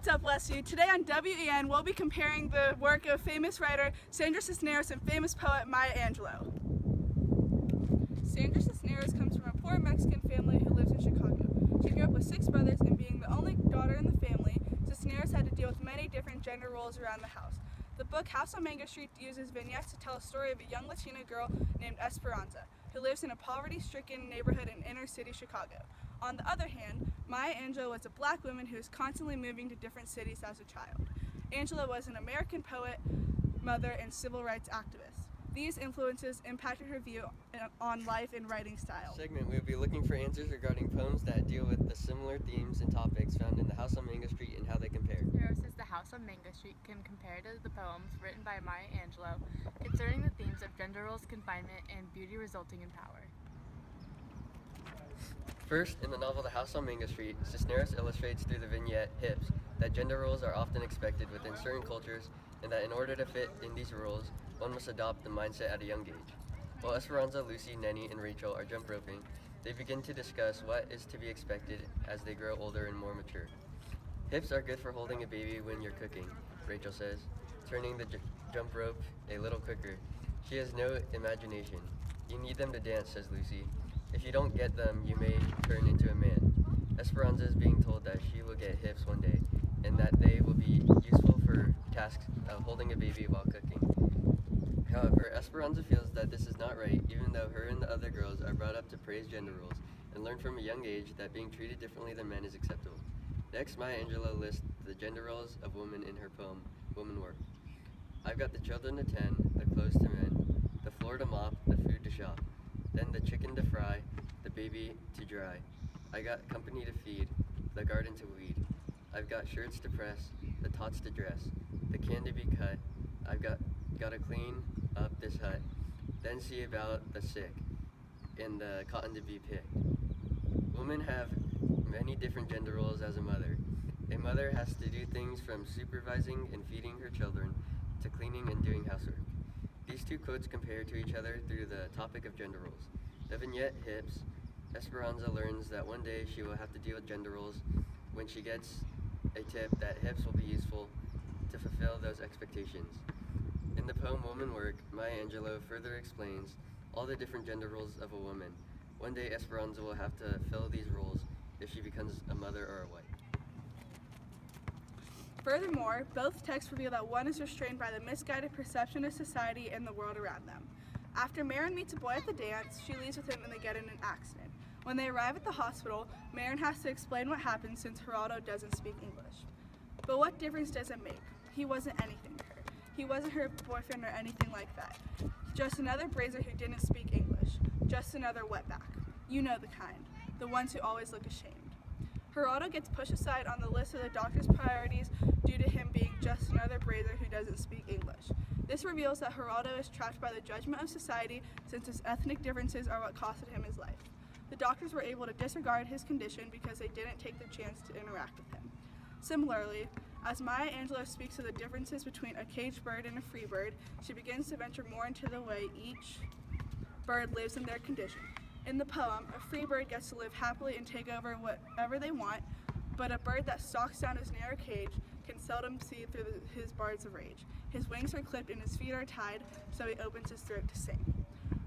What's up, Leslie? Today on WEN, we'll be comparing the work of famous writer Sandra Cisneros and famous poet Maya Angelou. Sandra Cisneros comes from a poor Mexican family who lives in Chicago. She grew up with 6 brothers, and being the only daughter in the family, Cisneros had to deal with many different gender roles around the house. The book House on Mango Street uses vignettes to tell a story of a young Latina girl named Esperanza, who lives in a poverty-stricken neighborhood in inner-city Chicago. On the other hand, Maya Angelou was a black woman who was constantly moving to different cities as a child. Angelou was an American poet, mother, and civil rights activist. These influences impacted her view on life and writing style. Segment, we'll be looking for answers regarding poems that deal with the similar themes and topics found in The House on Mango Street and how they compare. Cisneros says The House on Mango Street can compare to the poems written by Maya Angelou concerning the themes of gender roles, confinement, and beauty resulting in power. First, in the novel The House on Mango Street, Cisneros illustrates through the vignette hips that gender roles are often expected within certain cultures, and that in order to fit in these roles, one must adopt the mindset at a young age. While Esperanza, Lucy, Nenny, and Rachel are jump roping, they begin to discuss what is to be expected as they grow older and more mature. Hips are good for holding a baby when you're cooking, Rachel says, turning the jump rope a little quicker. She has no imagination. You need them to dance, says Lucy. If you don't get them, you may turn into a man. Esperanza is being told that she will get hips one day, and that they will be useful for tasks of holding a baby while cooking. However, Esperanza feels that this is not right, even though her and the other girls are brought up to praise gender roles and learn from a young age that being treated differently than men is acceptable. Next, Maya Angelou lists the gender roles of women in her poem, Woman Work. I've got the children to tend, the clothes to mend, the floor to mop, the food to shop, then the chicken to fry, the baby to dry. I got company to feed, the garden to weed. I've got shirts to press, the tots to dress, the can to be cut. I've got to clean up this hut, then see about the sick, and the cotton to be picked. Women have many different gender roles as a mother. A mother has to do things from supervising and feeding her children to cleaning and doing housework. These two quotes compare to each other through the topic of gender roles. The vignette hips, Esperanza learns that one day she will have to deal with gender roles when she gets a tip that hips will be useful to fulfill those expectations. In the poem Woman Work, Maya Angelou further explains all the different gender roles of a woman. One day Esperanza will have to fill these roles if she becomes a mother or a wife. Furthermore, both texts reveal that one is restrained by the misguided perception of society and the world around them. After Marin meets a boy at the dance, she leaves with him and they get in an accident. When they arrive at the hospital, Marin has to explain what happened since Geraldo doesn't speak English. But what difference does it make? He wasn't anything to her. He wasn't her boyfriend or anything like that. Just another brazier who didn't speak English. Just another wetback. You know the kind. The ones who always look ashamed. Geraldo gets pushed aside on the list of the doctor's priorities due to him being just another brazier who doesn't speak English. This reveals that Geraldo is trapped by the judgment of society since his ethnic differences are what costed him his life. The doctors were able to disregard his condition because they didn't take the chance to interact with him. Similarly, as Maya Angelou speaks of the differences between a caged bird and a free bird, she begins to venture more into the way each bird lives in their condition. In the poem, a free bird gets to live happily and take over whatever they want, but a bird that stalks down his narrow cage can seldom see through his bars of rage. His wings are clipped and his feet are tied, so he opens his throat to sing.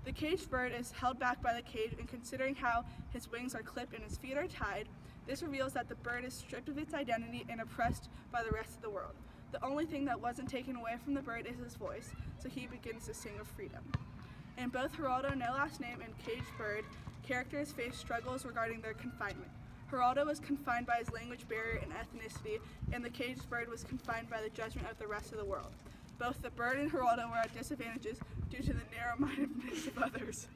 The caged bird is held back by the cage, and considering how his wings are clipped and his feet are tied, this reveals that the bird is stripped of its identity and oppressed by the rest of the world. The only thing that wasn't taken away from the bird is his voice, so he begins to sing of freedom. In both Geraldo No Last Name and Caged Bird, characters face struggles regarding their confinement. Geraldo was confined by his language barrier and ethnicity, and the caged bird was confined by the judgment of the rest of the world. Both the bird and Geraldo were at disadvantages due to the narrow-mindedness of others.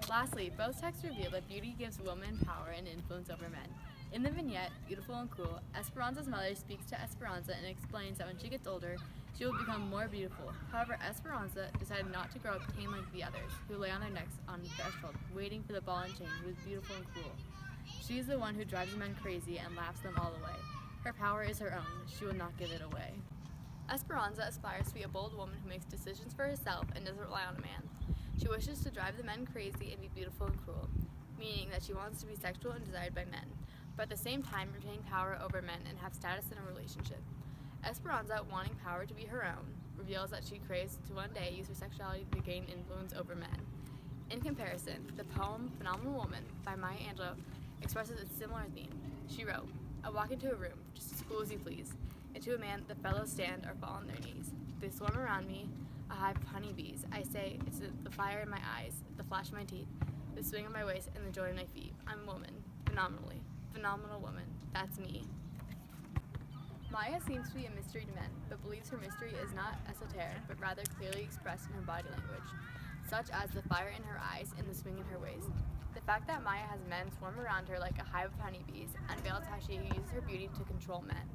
Lastly, both texts reveal that beauty gives women power and influence over men. In the vignette, Beautiful and Cruel, Esperanza's mother speaks to Esperanza and explains that when she gets older, she will become more beautiful. However, Esperanza decided not to grow up tame like the others, who lay on their necks on the threshold, waiting for the ball and chain who is beautiful and cruel. She is the one who drives men crazy and laughs them all away. Her power is her own. She will not give it away. Esperanza aspires to be a bold woman who makes decisions for herself and doesn't rely on a man. She wishes to drive the men crazy and be beautiful and cruel, meaning that she wants to be sexual and desired by men. but at the same time retain power over men and have status in a relationship. Esperanza, wanting power to be her own, reveals that she craves to one day use her sexuality to gain influence over men. In comparison, the poem Phenomenal Woman by Maya Angelou expresses a similar theme. She wrote, "I walk into a room, just as cool as you please, and to a man the fellows stand or fall on their knees. They swarm around me, a hive of honeybees. I say, it's the fire in my eyes, the flash of my teeth, the swing of my waist, and the joy of my feet. I'm a woman, phenomenally, phenomenal woman. That's me." Maya seems to be a mystery to men, but believes her mystery is not esoteric, but rather clearly expressed in her body language, such as the fire in her eyes and the swing in her waist. The fact that Maya has men swarm around her like a hive of honeybees unveils how she uses her beauty to control men.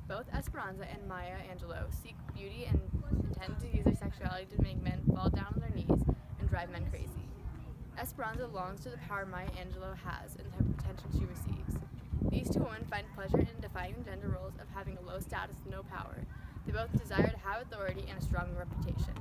Both Esperanza and Maya Angelou seek beauty and intend to use their sexuality to make men fall down on their knees and drive men crazy. Esperanza longs to the power Maya Angelou has and the attention she receives. These two women find pleasure in defying the gender roles of having a low status and no power. They both desire to have authority and a strong reputation.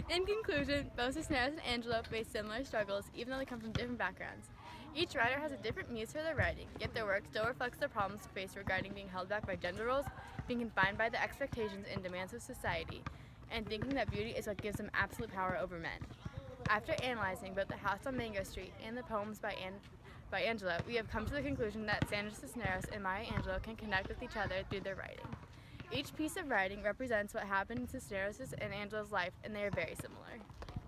In conclusion, both Cisneros and Angelou face similar struggles, even though they come from different backgrounds. Each writer has a different muse for their writing, yet their work still reflects the problems faced regarding being held back by gender roles, being confined by the expectations and demands of society, and thinking that beauty is what gives them absolute power over men. After analyzing both The House on Mango Street and the poems by Angelou, we have come to the conclusion that Sandra Cisneros and Maya Angelou can connect with each other through their writing. Each piece of writing represents what happened in Cisneros' and Angelou's life, and they are very similar.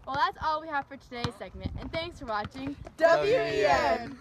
Well, that's all we have for today's segment, and thanks for watching WEN!